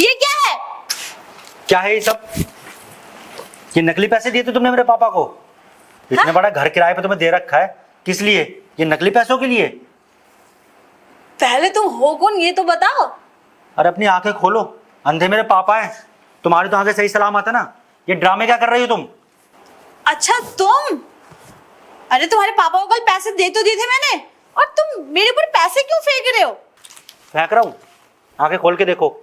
ये क्या है? क्या है ये सब? ये नकली पैसे दिए थे तुमने मेरे पापा को? इतना बड़ा घर किराए पे तुम्हें दे रखा है, किस लिए? ये नकली पैसों के लिए? पहले तुम हो कौन ये तो बताओ। अरे अपनी आंखें खोलो, अंधे मेरे पापा हैं। तुम्हारी तो आंखें सही सलामत है ना। ये ड्रामे क्या कर रही हो तुम? अच्छा तुम, अरे तुम्हारे पापा को कल पैसे दे तो दिए थे मैंने, और तुम मेरे ऊपर पैसे क्यों फेंक रहे हो? फेंक रहा हूँ? आंखें खोल के देखो,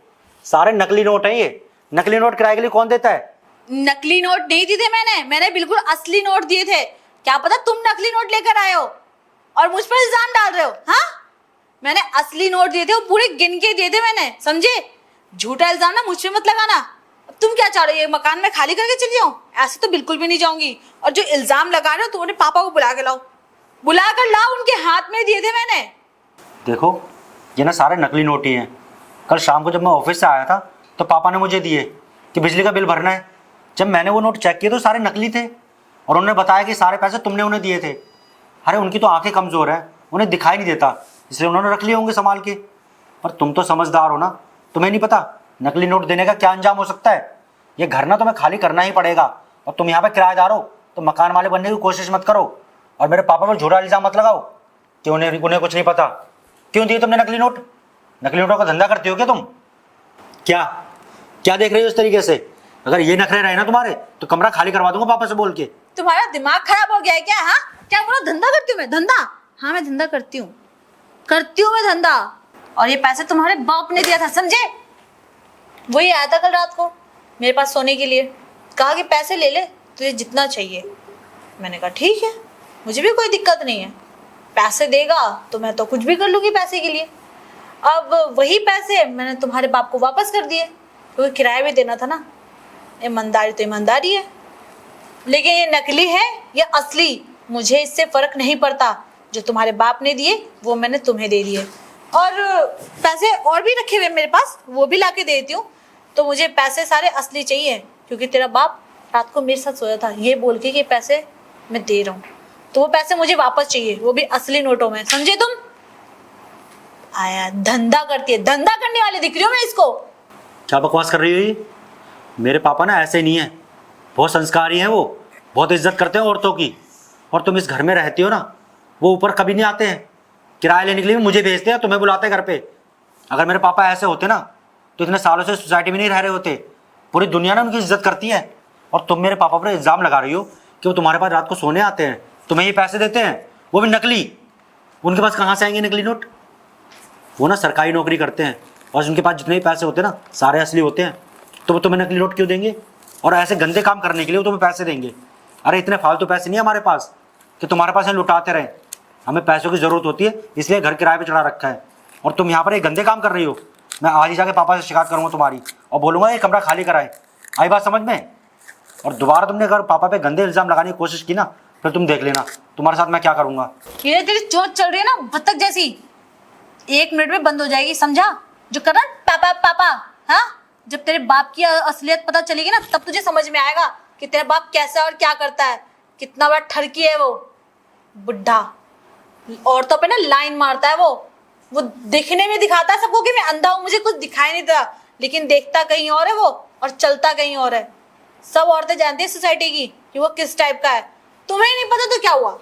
सारे नकली नोट हैं ये। नकली नोट किराए के लिए कौन देता है? नकली नोट नहीं दिए थे मैंने बिल्कुल असली नोट दिए थे। क्या पता तुम नकली नोट लेकर आए हो और मुझ पर इल्जाम डाल रहे हो। हाँ, मैंने असली नोट दिए थे, वो पूरे गिन के दिए थे मैंने, समझे? झूठा इल्जाम ना मुझ पे मत लगाना। अब तुम क्या चाह रहे हो, ये मकान में खाली करके चली जाऊं? ऐसे तो बिल्कुल भी नहीं जाऊंगी। और जो इल्जाम लगा रहे हो तुम्हारे पापा को बुला के लाओ, बुला कर लाओ, उनके हाथ में दिए थे मैंने। देखो, ये ना सारे नकली नोट ही हैं। कल शाम को जब मैं ऑफिस से आया था तो पापा ने मुझे दिए कि बिजली का बिल भरना है। जब मैंने वो नोट चेक किए तो सारे नकली थे, और उन्होंने बताया कि सारे पैसे तुमने उन्हें दिए थे। अरे उनकी तो आंखें कमज़ोर हैं, उन्हें दिखाई नहीं देता, इसलिए उन्होंने रख लिए होंगे संभाल के। पर तुम तो समझदार हो ना, तुम्हें नहीं पता नकली नोट देने का क्या अंजाम हो सकता है। ये घर ना तुम्हें खाली करना ही पड़ेगा, और तुम यहाँ पे किराएदार हो तो मकान मालिक बनने की कोशिश मत करो। और मेरे पापा पर झूठा इल्जाम मत लगाओ कि उन्हें कुछ नहीं पता। क्यों दिए तुमने नकली नोट? नकली नोटों का धंधा करती हो क्या तुम? क्या क्या देख रही हो इस तरीके से? अगर ये नखरे रहे ना तुम्हारे तो कमरा खाली करवा दूंगा पापा से बोल के। तुम्हारा दिमाग खराब हो गया है क्या? हाँ, क्या बोला धंधा करती हूँ मैं? धंधा? हाँ मैं धंधा करती हूँ मैं धंधा। और ये पैसे तुम्हारे बाप ने दिया था, समझे? वही आया था कल रात को मेरे पास सोने के लिए, कहा कि पैसे ले ले, तुझे जितना चाहिए। मैंने कहा ठीक है, मुझे भी कोई दिक्कत नहीं है, पैसे देगा तो मैं तो कुछ भी कर लूंगी पैसे के लिए। अब वही पैसे मैंने तुम्हारे बाप को वापस कर दिए, क्योंकि किराया भी देना था ना। ईमानदारी तो ईमानदारी है, लेकिन ये नकली है या असली मुझे इससे फर्क नहीं पड़ता। जो तुम्हारे बाप ने दिए वो मैंने तुम्हें दे दिए, और पैसे और भी रखे हुए मेरे पास, वो भी लाके दे देती हूँ। तो मुझे पैसे सारे असली चाहिए, क्योंकि तेरा बाप रात को मेरे साथ सोया था ये बोल के कि पैसे मैं दे रहा हूँ, तो वो पैसे मुझे वापस चाहिए, वो भी असली नोटों में, समझे तुम? आया धंधा करती है, धंधा करने वाले दिख रही हो मैं इसको। क्या बकवास कर रही हो ये? मेरे पापा ना ऐसे नहीं है, बहुत संस्कारी हैं, वो बहुत इज्जत करते हैं औरतों की। और तुम इस घर में रहती हो ना, वो ऊपर कभी नहीं आते हैं, किराया लेने के लिए मुझे भेजते हैं, तुम्हें बुलाते हैं घर पे। अगर मेरे पापा ऐसे होते ना तो इतने सालों से सोसाइटी में नहीं रह रहे होते। पूरी दुनिया ना उनकी इज्जत करती है। और तुम मेरे पापा पर इल्ज़ाम लगा रही हो कि वो तुम्हारे पास रात को सोने आते हैं, तुम्हें ये पैसे देते हैं, वो भी नकली। उनके पास कहाँ से आएंगे नकली नोट? वो ना सरकारी नौकरी करते हैं, और उनके पास जितने भी पैसे होते हैं ना सारे असली होते हैं। तो वो तुम्हें नकली नोट क्यों देंगे? और ऐसे गंदे काम करने के लिए वो तुम्हें पैसे देंगे? अरे इतने फालतू पैसे नहीं है हमारे पास कि तुम्हारे पास लुटाते रहे। हमें पैसों की ज़रूरत होती है, इसलिए घर किराए पे चढ़ा रखा है। और तुम यहाँ पर एक गंदे काम कर रही हो। मैं आज ही जाके पापा से शिकायत करूँगा तुम्हारी, और बोलूँगा ये कमरा खाली कराए। आई बात समझ में? और दोबारा तुमने अगर पापा पे गंदे इल्ज़ाम लगाने की कोशिश की ना, फिर तुम देख लेना तुम्हारे साथ मैं क्या करूँगा। ये तेरी चोट चल रही है ना बत्तख जैसी, 1 मिनट में बंद हो जाएगी, समझा? जो कर रहा पापा पापा, हाँ? जब तेरे बाप की असलियत पता चलेगी ना, तब तुझे समझ में आएगा कि तेरा बाप कैसा और क्या करता है, कितना बड़ा ठरकी है वो बुढ़ा। औरतों पे ना लाइन मारता है वो दिखने में दिखाता है सबको कि मैं अंधा हूँ, मुझे कुछ दिखाई नहीं देता, लेकिन देखता कहीं और है वो और चलता कहीं और है। सब औरतें जानती है सोसाइटी की कि वो किस टाइप का है। तुम्हें नहीं पता तो क्या हुआ,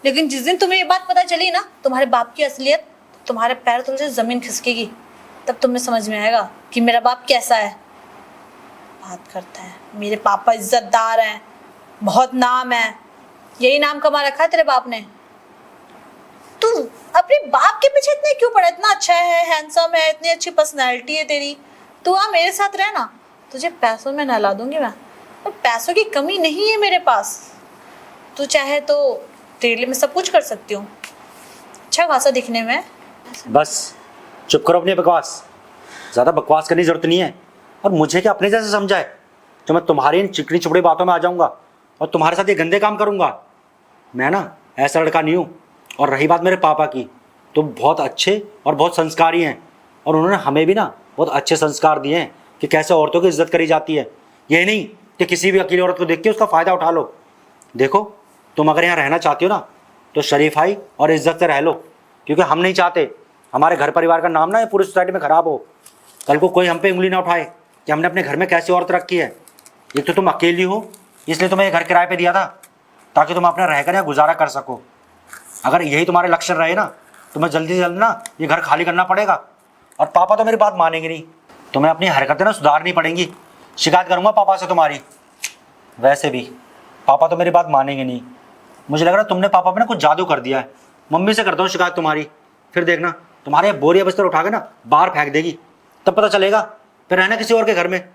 लेकिन जिस दिन तुम्हें ये बात पता चली ना तुम्हारे बाप की असलियत, तुम्हारे पैर तले से जमीन खिसकेगी, तब तुम्हें समझ में आएगा कि मेरा बाप कैसा है। बात करता है मेरे पापा इज्जतदार हैं, बहुत नाम है, यही नाम कमा रखा है तेरे बाप ने। तू अपने बाप के पीछे इतने क्यों पड़ा? इतना अच्छा है, हैंडसम है, इतनी अच्छी पर्सनैलिटी है तेरी, तू आ मेरे साथ रह ना, तुझे पैसों में नहला दूंगी मैं। और पैसों की कमी नहीं है मेरे पास, तू चाहे तो तेरे लिए मैं सब कुछ कर सकती हूँ, अच्छा खासा दिखने में। बस चुप करो अपनी बकवास, ज़्यादा बकवास करने की जरूरत नहीं है। और मुझे क्या अपने जैसे समझा है जो मैं तुम्हारी इन चिकनी चुपड़ी बातों में आ जाऊँगा और तुम्हारे साथ ये गंदे काम करूँगा? मैं ना ऐसा लड़का नहीं हूँ। और रही बात मेरे पापा की, तो बहुत अच्छे और बहुत संस्कारी हैं, और उन्होंने हमें भी ना बहुत अच्छे संस्कार दिए हैं कि कैसे औरतों की इज्जत करी जाती है। ये नहीं कि किसी भी अकेली औरत को देख के उसका फ़ायदा उठा लो। देखो, तुम अगर यहाँ रहना चाहती हो ना तो शरीफाई और इज्जत से रह लो, क्योंकि हम नहीं चाहते हमारे घर परिवार का नाम ना ये पूरी सोसाइटी में ख़राब हो। कल को कोई हम पे उंगली ना उठाए कि हमने अपने घर में कैसी औरत रखी है। एक तो तुम अकेली हो, इसलिए तुम्हें ये घर किराए पे दिया था ताकि तुम अपना रहकर या गुजारा कर सको। अगर यही तुम्हारे लक्षण रहे ना, तुम्हें जल्दी से जल्दी ना ये घर खाली करना पड़ेगा। और पापा तो मेरी बात मानेंगे नहीं, तुम्हें अपनी हरकतें ना सुधारनी पड़ेंगी। शिकायत करूँगा पापा से तुम्हारी। वैसे भी पापा तो मेरी बात मानेंगे नहीं। मुझे लग रहा है तुमने पापा पे ना कुछ जादू कर दिया है। मम्मी से करता हूँ शिकायत तुम्हारी, फिर देखना तुम्हारे बोरिया बिस्तर उठा के ना बाहर फेंक देगी। तब पता चलेगा, फिर रहना किसी और के घर में,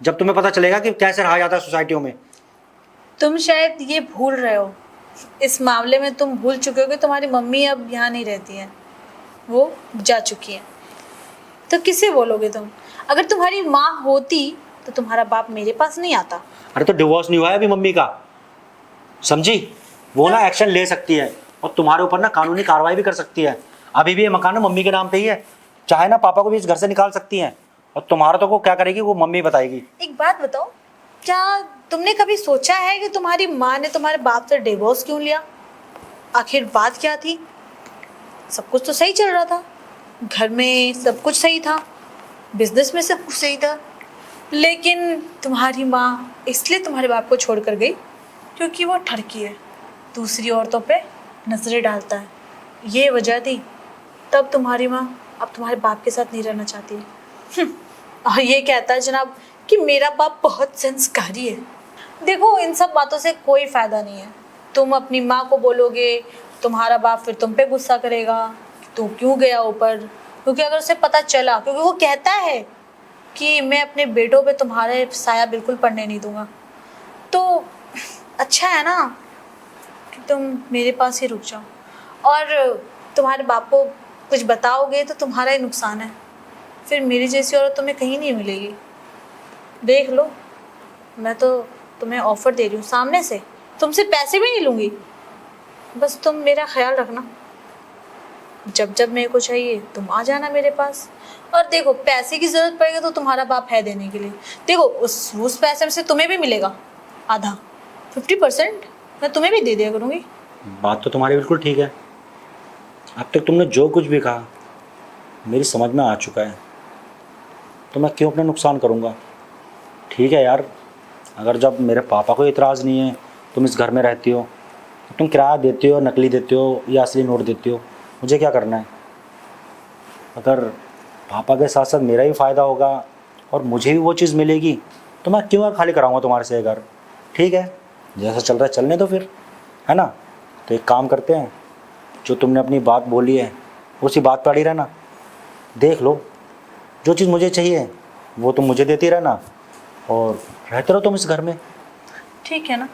जब तुम्हें पता चलेगा कि कैसे रहा जाता है सोसाइटियों में। तुम शायद ये भूल रहे हो, इस मामले में तुम भूल चुके हो कि तुम्हारी मम्मी अब यहाँ नहीं रहती हैं, वो जा चुकी हैं। तो किसे बोलोगे तुम? अगर तुम्हारी माँ होती तो तुम्हारा बाप मेरे पास नहीं आता। अरे तो डिवोर्स नहीं हुआ है अभी मम्मी का, समझी? वो ना एक्शन ले सकती है और तुम्हारे ऊपर ना कानूनी कार्रवाई भी कर सकती है। अभी भी ये मकान ना मम्मी के नाम पे ही है, चाहे ना पापा को भी इस घर से निकाल सकती हैं। और तुम्हारा तो को क्या करेगी वो मम्मी बताएगी। एक बात बताओ, क्या तुमने कभी सोचा है कि तुम्हारी माँ ने तुम्हारे बाप से डिवोर्स क्यों लिया? आखिर बात क्या थी? सब कुछ तो सही चल रहा था, घर में सब कुछ सही था, बिजनेस में सब कुछ सही था, लेकिन तुम्हारी माँ इसलिए तुम्हारे बाप को छोड़ कर गई क्योंकि वो ठरकी है, दूसरी औरतों पे नजरें डालता है, ये वजह थी। तब तुम्हारी माँ अब तुम्हारे बाप के साथ नहीं रहना चाहती। और ये कहता है जनाब कि मेरा बाप बहुत संस्कारी है। देखो, इन सब बातों से कोई फ़ायदा नहीं है। तुम अपनी माँ को बोलोगे, तुम्हारा बाप फिर तुम पे गुस्सा करेगा, तू क्यों गया ऊपर, क्योंकि अगर उसे पता चला, क्योंकि वो कहता है कि मैं अपने बेटों पे तुम्हारे साया बिल्कुल पड़ने नहीं दूंगा, तो अच्छा है ना कि तुम मेरे पास ही रुक जाओ। और तुम्हारे बाप को कुछ बताओगे तो तुम्हारा ही नुकसान है, फिर मेरी जैसी औरत तुम्हें कहीं नहीं मिलेगी। देख लो, मैं तो तुम्हें ऑफ़र दे रही हूँ सामने से, तुमसे पैसे भी नहीं लूँगी, बस तुम मेरा ख्याल रखना। जब जब मेरे को चाहिए तुम आ जाना मेरे पास। और देखो, पैसे की ज़रूरत पड़ेगी तो तुम्हारा बाप है देने के लिए। देखो, उस पैसे में से तुम्हें भी मिलेगा आधा, 50% मैं तुम्हें भी दे दिया करूँगी। बात तो तुम्हारी बिल्कुल ठीक है। अब तक तुमने जो कुछ भी कहा मेरी समझ में आ चुका है, तो मैं क्यों अपना नुकसान करूँगा। ठीक है यार, अगर जब मेरे पापा को इतराज़ नहीं है, तुम इस घर में रहती हो, तो तुम किराया देते हो, नकली देते हो या असली नोट देते हो, मुझे क्या करना है। अगर पापा के साथ साथ मेरा ही फ़ायदा होगा और मुझे भी वो चीज़ मिलेगी, तो मैं क्यों खाली कराऊंगा तुम्हारे से घर। ठीक है, जैसा चल रहा है चलने दो फिर, है ना। तो एक काम करते हैं, जो तुमने अपनी बात बोली है उसी बात पर अड़ी रहना। देख लो, जो चीज़ मुझे चाहिए वो तुम मुझे देती रहना और रहते रहो तुम इस घर में। ठीक है ना,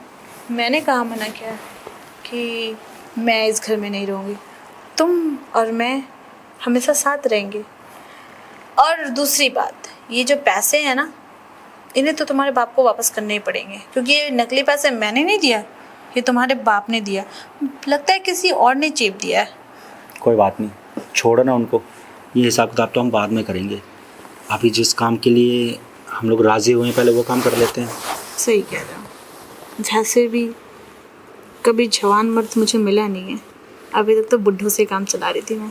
मैंने कहा मना किया कि मैं इस घर में नहीं रहूँगी, तुम और मैं हमेशा साथ रहेंगे। और दूसरी बात, ये जो पैसे हैं ना, इन्हें तो तुम्हारे बाप को वापस करने ही पड़ेंगे, क्योंकि ये नकली पैसे मैंने नहीं दिया, ये तुम्हारे बाप ने दिया। लगता है किसी और ने चेप दिया है। कोई बात नहीं, छोड़ो ना उनको, ये हिसाब किताब तो हम बाद में करेंगे। अभी जिस काम के लिए हम लोग राज़ी हुए हैं पहले वो काम कर लेते हैं। सही कह रहे हो। जैसे भी कभी जवान मर्द मुझे मिला नहीं है, अभी तक तो बुढ़ों से काम चला रही थी मैं।